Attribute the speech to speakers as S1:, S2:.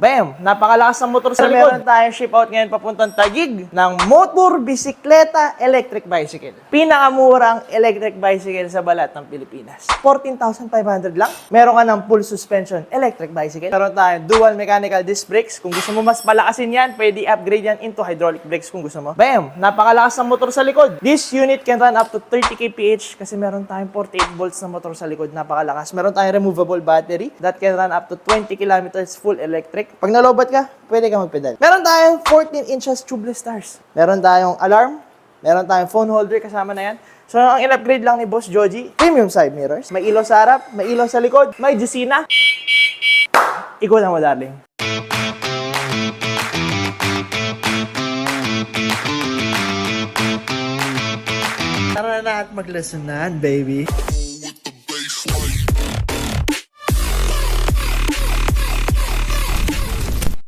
S1: Bam! Napakalakas ng motor sa likod. Meron tayong ship out ngayon papuntang Taguig ng motor bisikleta electric bicycle. Pinakamurang electric bicycle sa balat ng Pilipinas. 14,500 lang. Meron ka ng full suspension electric bicycle. Meron tayong dual mechanical disc brakes. Kung gusto mo mas palakasin yan, pwede upgrade yan into hydraulic brakes kung gusto mo. Bam! Napakalakas ng motor sa likod. This unit can run up to 30 kph kasi meron tayong 48 volts na motor sa likod. Napakalakas. Meron tayong removable battery that can run up to 20 kilometers full electric. Pag nalobat ka, pwede ka magpedal. Meron tayong 14 inches tubeless stars. Meron tayong alarm. Meron tayong phone holder kasama na yan. So, ang in-upgrade lang ni Boss Joji, premium side mirrors. May ilaw sa harap, may ilaw sa likod, may jusina. Ikaw lang mo, darling. Tara na at maglesonan, baby.